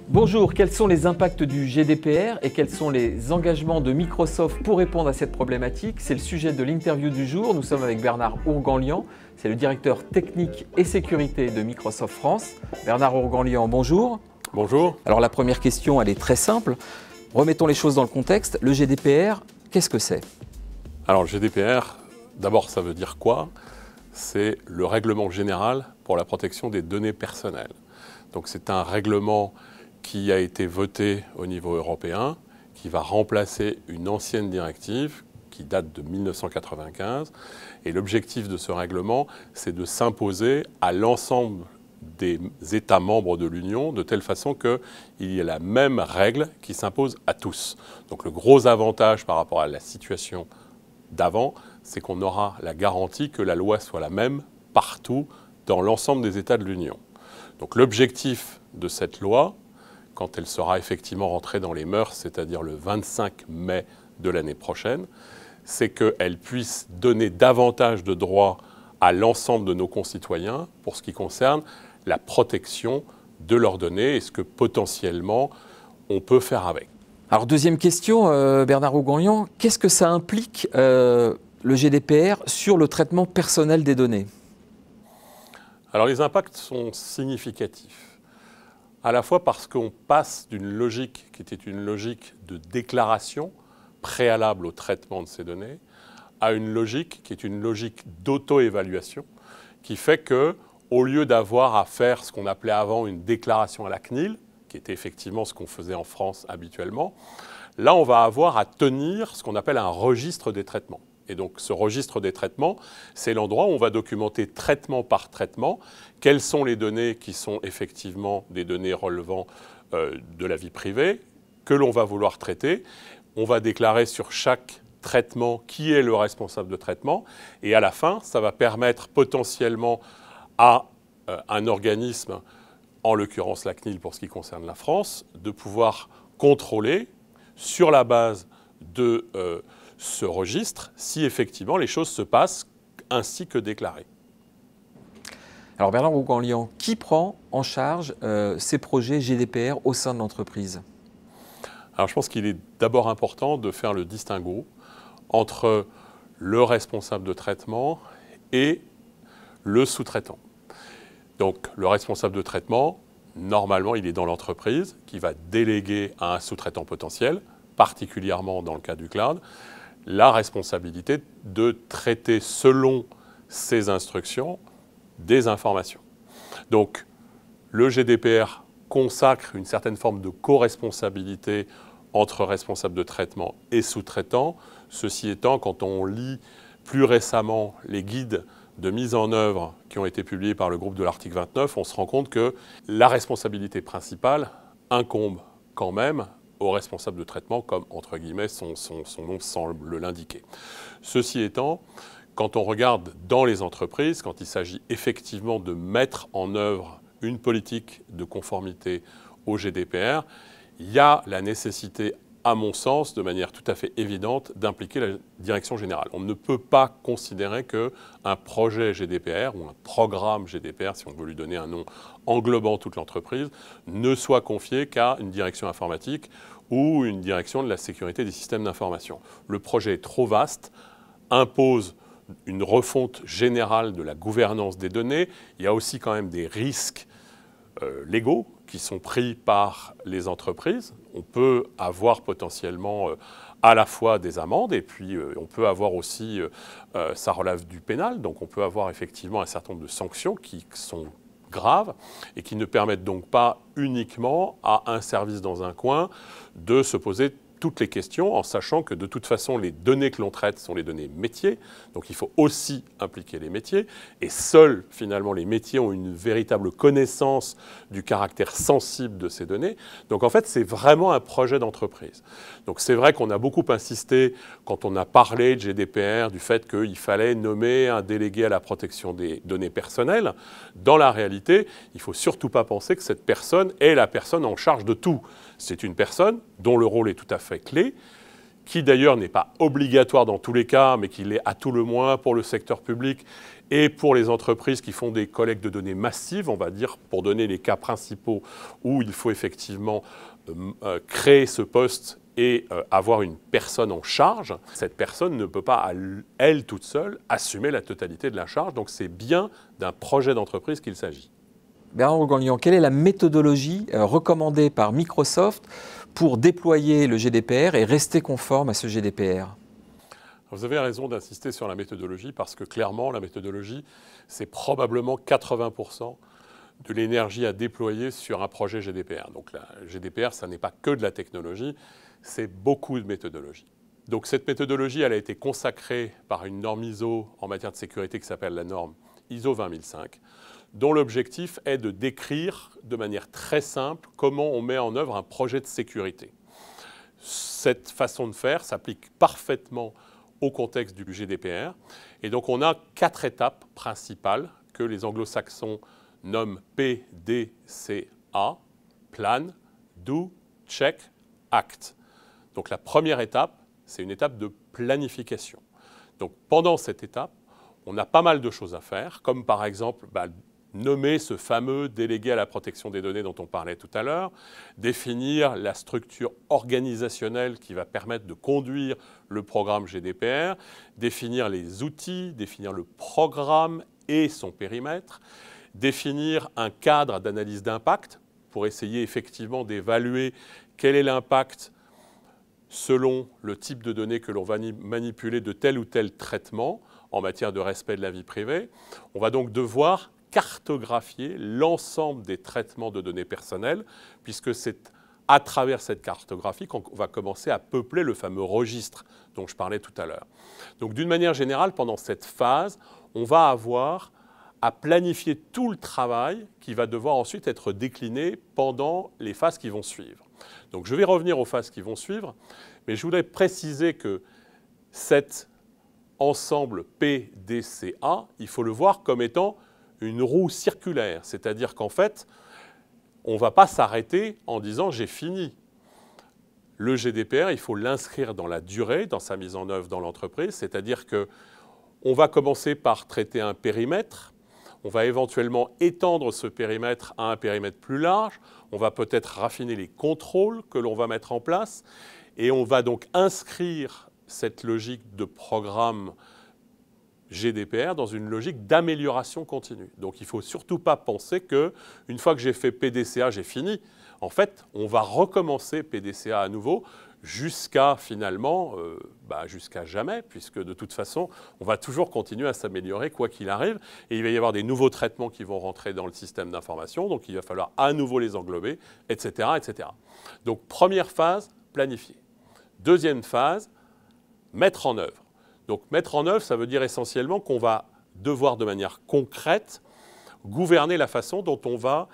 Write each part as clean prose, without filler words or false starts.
Bonjour, quels sont les impacts du GDPR et quels sont les engagements de Microsoft pour répondre à cette problématique? C'est le sujet de l'interview du jour. Nous sommes avec Bernard Ourganlian, c'est le directeur technique et sécurité de Microsoft France. Bernard Ourganlian, bonjour. Bonjour. Alors la première question, elle est très simple. Remettons les choses dans le contexte. Le GDPR, qu'est-ce que c'est? Alors le GDPR, d'abord ça veut dire quoi? C'est le règlement général pour la protection des données personnelles. Donc c'est un règlement qui a été voté au niveau européen, qui va remplacer une ancienne directive qui date de 1995. Et l'objectif de ce règlement, c'est de s'imposer à l'ensemble des États membres de l'Union, de telle façon qu'il y ait la même règle qui s'impose à tous. Donc le gros avantage par rapport à la situation d'avant, c'est qu'on aura la garantie que la loi soit la même partout dans l'ensemble des États de l'Union. Donc l'objectif de cette loi, quand elle sera effectivement rentrée dans les mœurs, c'est-à-dire le 25 mai de l'année prochaine, c'est qu'elle puisse donner davantage de droits à l'ensemble de nos concitoyens pour ce qui concerne la protection de leurs données et ce que potentiellement on peut faire avec. Alors deuxième question, Bernard Ourganlian, qu'est-ce que ça implique le GDPR sur le traitement personnel des données? Alors les impacts sont significatifs. À la fois parce qu'on passe d'une logique qui était une logique de déclaration préalable au traitement de ces données à une logique qui est une logique d'auto-évaluation qui fait que, au lieu d'avoir à faire ce qu'on appelait avant une déclaration à la CNIL, qui était effectivement ce qu'on faisait en France habituellement, là on va avoir à tenir ce qu'on appelle un registre des traitements. Et donc ce registre des traitements, c'est l'endroit où on va documenter traitement par traitement quelles sont les données qui sont effectivement des données relevant de la vie privée, que l'on va vouloir traiter. On va déclarer sur chaque traitement qui est le responsable de traitement. Et à la fin, ça va permettre potentiellement à un organisme, en l'occurrence la CNIL pour ce qui concerne la France, de pouvoir contrôler sur la base de ce registre si effectivement les choses se passent ainsi que déclarées. Alors Bernard Ourganlian, qui prend en charge ces projets GDPR au sein de l'entreprise? Alors je pense qu'il est d'abord important de faire le distinguo entre le responsable de traitement et le sous-traitant. Donc le responsable de traitement, normalement il est dans l'entreprise qui va déléguer à un sous-traitant potentiel, particulièrement dans le cas du cloud, la responsabilité de traiter selon ses instructions des informations. Donc le GDPR consacre une certaine forme de co-responsabilité entre responsable de traitement et sous-traitant. Ceci étant, quand on lit plus récemment les guides de mise en œuvre qui ont été publiés par le groupe de l'article 29, on se rend compte que la responsabilité principale incombe quand même au responsable de traitement, comme entre guillemets son nom semble l'indiquer. Ceci étant, quand on regarde dans les entreprises, quand il s'agit effectivement de mettre en œuvre une politique de conformité au GDPR, il y a la nécessité, à mon sens, de manière tout à fait évidente, d'impliquer la direction générale. On ne peut pas considérer qu'un projet GDPR ou un programme GDPR, si on veut lui donner un nom englobant toute l'entreprise, ne soit confié qu'à une direction informatique ou une direction de la sécurité des systèmes d'information. Le projet est trop vaste, impose une refonte générale de la gouvernance des données. Il y a aussi quand même des risques légaux qui sont pris par les entreprises. On peut avoir potentiellement à la fois des amendes et puis on peut avoir aussi, ça relève du pénal, donc on peut avoir effectivement un certain nombre de sanctions qui sont graves et qui ne permettent donc pas uniquement à un service dans un coin de se poser toutes les questions en sachant que de toute façon les données que l'on traite sont les données métiers, donc il faut aussi impliquer les métiers et seuls finalement les métiers ont une véritable connaissance du caractère sensible de ces données. Donc en fait c'est vraiment un projet d'entreprise. Donc c'est vrai qu'on a beaucoup insisté quand on a parlé de GDPR du fait qu'il fallait nommer un délégué à la protection des données personnelles. Dans la réalité, il ne faut surtout pas penser que cette personne est la personne en charge de tout. C'est une personne dont le rôle est tout à fait clé, qui d'ailleurs n'est pas obligatoire dans tous les cas, mais qui l'est à tout le moins pour le secteur public et pour les entreprises qui font des collectes de données massives, on va dire, pour donner les cas principaux où il faut effectivement créer ce poste et avoir une personne en charge. Cette personne ne peut pas, elle toute seule, assumer la totalité de la charge. Donc c'est bien d'un projet d'entreprise qu'il s'agit. Bernard Ourganlian, quelle est la méthodologie recommandée par Microsoft pour déployer le GDPR et rester conforme à ce GDPR ? Vous avez raison d'insister sur la méthodologie parce que clairement, la méthodologie, c'est probablement 80% de l'énergie à déployer sur un projet GDPR. Donc la GDPR, ça n'est pas que de la technologie, c'est beaucoup de méthodologie. Donc cette méthodologie, elle a été consacrée par une norme ISO en matière de sécurité qui s'appelle la norme ISO 20005, dont l'objectif est de décrire de manière très simple comment on met en œuvre un projet de sécurité. Cette façon de faire s'applique parfaitement au contexte du GDPR. Et donc on a 4 étapes principales que les anglo-saxons nomment PDCA, Plan, Do, Check, Act. Donc la première étape, c'est une étape de planification. Donc pendant cette étape, on a pas mal de choses à faire, comme par exemple nommer ce fameux délégué à la protection des données dont on parlait tout à l'heure, définir la structure organisationnelle qui va permettre de conduire le programme GDPR, définir les outils, définir le programme et son périmètre, définir un cadre d'analyse d'impact pour essayer effectivement d'évaluer quel est l'impact selon le type de données que l'on va manipuler de tel ou tel traitement en matière de respect de la vie privée. On va donc devoir cartographier l'ensemble des traitements de données personnelles, puisque c'est à travers cette cartographie qu'on va commencer à peupler le fameux registre dont je parlais tout à l'heure. Donc d'une manière générale, pendant cette phase, on va avoir à planifier tout le travail qui va devoir ensuite être décliné pendant les phases qui vont suivre. Donc je vais revenir aux phases qui vont suivre, mais je voudrais préciser que cet ensemble PDCA, il faut le voir comme étant une roue circulaire, c'est-à-dire qu'en fait, on ne va pas s'arrêter en disant « j'ai fini ». Le GDPR, il faut l'inscrire dans la durée, dans sa mise en œuvre dans l'entreprise, c'est-à-dire qu'on va commencer par traiter un périmètre, on va éventuellement étendre ce périmètre à un périmètre plus large, on va peut-être raffiner les contrôles que l'on va mettre en place, et on va donc inscrire cette logique de programme GDPR dans une logique d'amélioration continue. Donc il ne faut surtout pas penser qu'une fois que j'ai fait PDCA, j'ai fini. En fait, on va recommencer PDCA à nouveau jusqu'à finalement, jusqu'à jamais, puisque de toute façon, on va toujours continuer à s'améliorer quoi qu'il arrive. Et il va y avoir des nouveaux traitements qui vont rentrer dans le système d'information, donc il va falloir à nouveau les englober, etc., etc. Donc première phase, planifier. Deuxième phase, mettre en œuvre. Donc mettre en œuvre, ça veut dire essentiellement qu'on va devoir de manière concrète gouverner la façon dont on va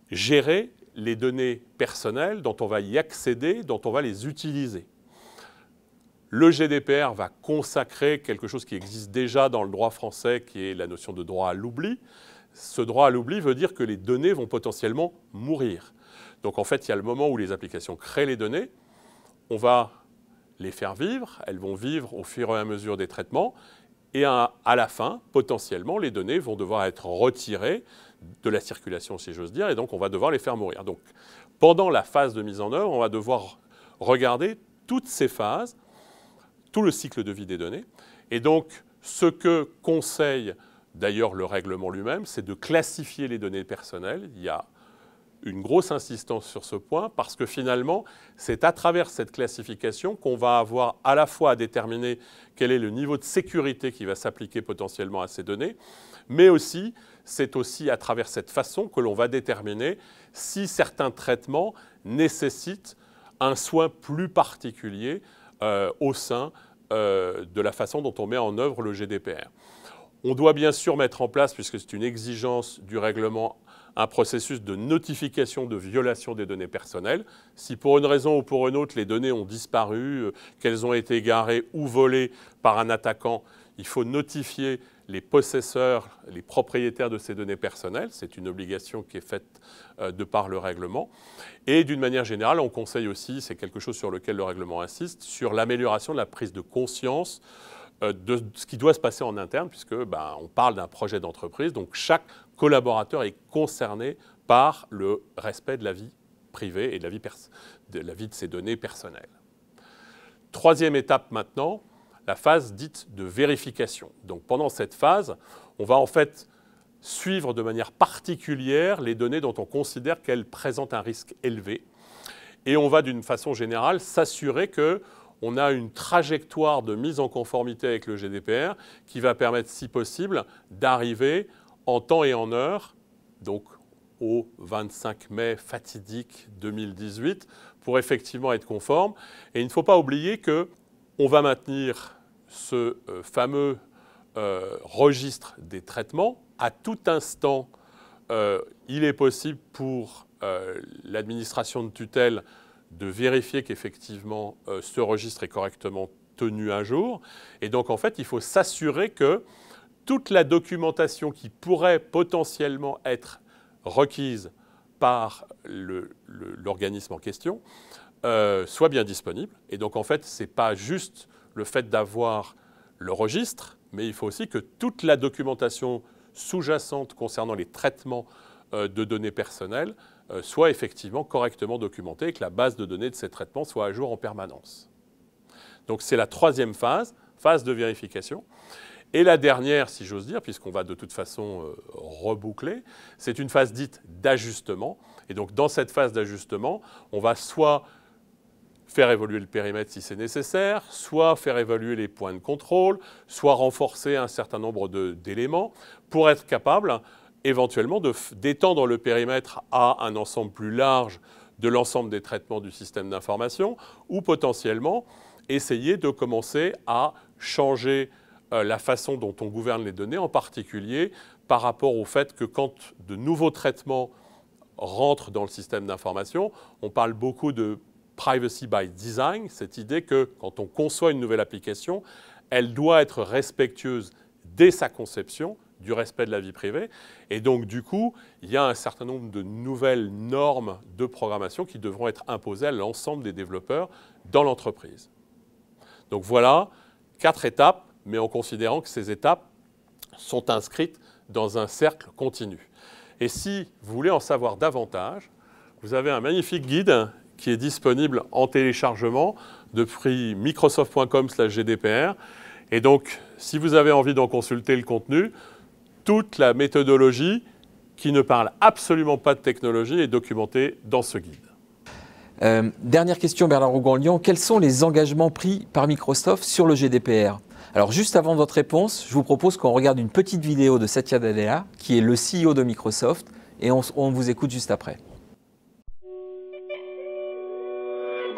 gérer les données personnelles, dont on va y accéder, dont on va les utiliser. Le GDPR va consacrer quelque chose qui existe déjà dans le droit français, qui est la notion de droit à l'oubli. Ce droit à l'oubli veut dire que les données vont potentiellement mourir. Donc en fait, il y a le moment où les applications créent les données, on va les faire vivre, elles vont vivre au fur et à mesure des traitements, et à la fin, potentiellement, les données vont devoir être retirées de la circulation, si j'ose dire, et donc on va devoir les faire mourir. Donc pendant la phase de mise en œuvre, on va devoir regarder toutes ces phases, tout le cycle de vie des données, et donc ce que conseille d'ailleurs le règlement lui-même, c'est de classifier les données personnelles. Il y a une grosse insistance sur ce point parce que finalement, c'est à travers cette classification qu'on va avoir à la fois à déterminer quel est le niveau de sécurité qui va s'appliquer potentiellement à ces données, mais aussi, c'est aussi à travers cette façon que l'on va déterminer si certains traitements nécessitent un soin plus particulier au sein de la façon dont on met en œuvre le GDPR. On doit bien sûr mettre en place, puisque c'est une exigence du règlement, un processus de notification de violation des données personnelles. Si pour une raison ou pour une autre, les données ont disparu, qu'elles ont été égarées ou volées par un attaquant, il faut notifier les possesseurs, les propriétaires de ces données personnelles. C'est une obligation qui est faite de par le règlement. Et d'une manière générale, on conseille aussi, c'est quelque chose sur lequel le règlement insiste, sur l'amélioration de la prise de conscience de ce qui doit se passer en interne, puisque on parle d'un projet d'entreprise, donc chaque collaborateur est concerné par le respect de la vie privée et de la vie de ses données personnelles. Troisième étape maintenant, la phase dite de vérification. Donc pendant cette phase, on va en fait suivre de manière particulière les données dont on considère qu'elles présentent un risque élevé. Et on va d'une façon générale s'assurer qu'on a une trajectoire de mise en conformité avec le GDPR qui va permettre, si possible, d'arriver en temps et en heure, donc au 25 mai fatidique 2018, pour effectivement être conforme. Et il ne faut pas oublier qu'on va maintenir ce fameux registre des traitements. À tout instant, il est possible pour l'administration de tutelle de vérifier qu'effectivement ce registre est correctement tenu à jour. Et donc, en fait, il faut s'assurer que toute la documentation qui pourrait potentiellement être requise par l'organisme en question soit bien disponible. Et donc, en fait, ce n'est pas juste le fait d'avoir le registre, mais il faut aussi que toute la documentation sous-jacente concernant les traitements de données personnelles soit effectivement correctement documentée et que la base de données de ces traitements soit à jour en permanence. Donc, c'est la troisième phase de vérification. Et la dernière, si j'ose dire, puisqu'on va de toute façon reboucler, c'est une phase dite d'ajustement. Et donc, dans cette phase d'ajustement, on va soit faire évoluer le périmètre si c'est nécessaire, soit faire évoluer les points de contrôle, soit renforcer un certain nombre d'éléments pour être capable éventuellement d'étendre le périmètre à un ensemble plus large de l'ensemble des traitements du système d'information ou potentiellement essayer de commencer à changer la façon dont on gouverne les données, en particulier par rapport au fait que quand de nouveaux traitements rentrent dans le système d'information, on parle beaucoup de privacy by design, cette idée que quand on conçoit une nouvelle application, elle doit être respectueuse dès sa conception du respect de la vie privée. Et donc, du coup, il y a un certain nombre de nouvelles normes de programmation qui devront être imposées à l'ensemble des développeurs dans l'entreprise. Donc voilà, 4 étapes, mais en considérant que ces étapes sont inscrites dans un cercle continu. Et si vous voulez en savoir davantage, vous avez un magnifique guide qui est disponible en téléchargement depuis microsoft.com/GDPR. Et donc, si vous avez envie d'en consulter le contenu, toute la méthodologie qui ne parle absolument pas de technologie est documentée dans ce guide. Dernière question, Bernard Rougon-Lyon. Quels sont les engagements pris par Microsoft sur le GDPR ? Alors, juste avant votre réponse, je vous propose qu'on regarde une petite vidéo de Satya Nadella, qui est le CEO de Microsoft, et on vous écoute juste après.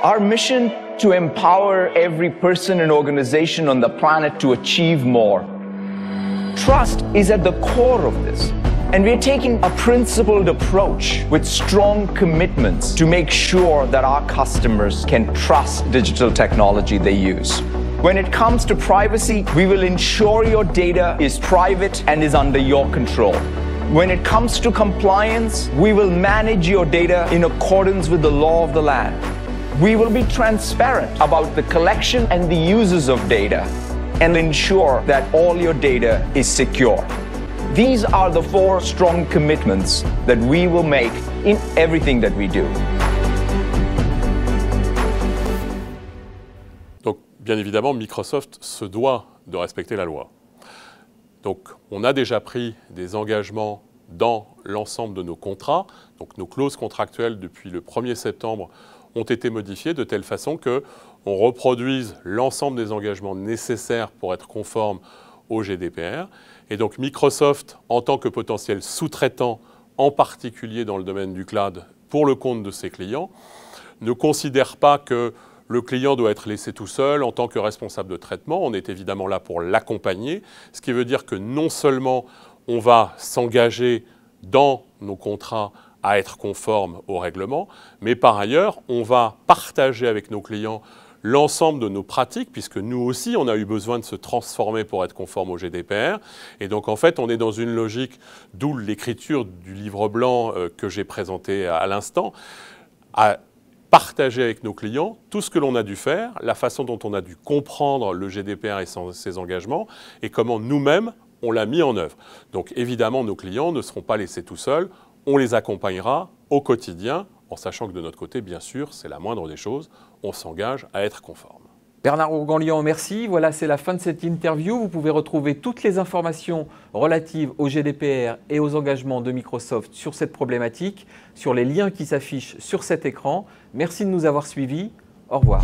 Our mission to empower every person and organization on the planet to achieve more. Trust is at the core of this. And we're taking a principled approach with strong commitments to make sure that our customers can trust digital technology they use. When it comes to privacy, we will ensure your data is private and is under your control. When it comes to compliance, we will manage your data in accordance with the law of the land. We will be transparent about the collection and the uses of data and ensure that all your data is secure. These are the 4 strong commitments that we will make in everything that we do. Donc, bien évidemment, Microsoft se doit de respecter la loi. Donc, on a déjà pris des engagements dans l'ensemble de nos contrats. Donc, nos clauses contractuelles depuis le 1er septembre ont été modifiées de telle façon qu'on reproduise l'ensemble des engagements nécessaires pour être conforme au GDPR. Et donc Microsoft, en tant que potentiel sous-traitant, en particulier dans le domaine du cloud, pour le compte de ses clients, ne considère pas que le client doit être laissé tout seul en tant que responsable de traitement. On est évidemment là pour l'accompagner, ce qui veut dire que non seulement on va s'engager dans nos contrats à être conforme au règlement, mais par ailleurs, on va partager avec nos clients l'ensemble de nos pratiques, puisque nous aussi, on a eu besoin de se transformer pour être conforme au GDPR. Et donc, en fait, on est dans une logique, d'où l'écriture du livre blanc que j'ai présenté à l'instant, à partager avec nos clients tout ce que l'on a dû faire, la façon dont on a dû comprendre le GDPR et ses engagements, et comment nous-mêmes, on l'a mis en œuvre. Donc, évidemment, nos clients ne seront pas laissés tout seuls. On les accompagnera au quotidien, en sachant que de notre côté, bien sûr, c'est la moindre des choses, on s'engage à être conforme. Bernard Ourganlian, merci. Voilà, c'est la fin de cette interview. Vous pouvez retrouver toutes les informations relatives au GDPR et aux engagements de Microsoft sur cette problématique, sur les liens qui s'affichent sur cet écran. Merci de nous avoir suivis. Au revoir.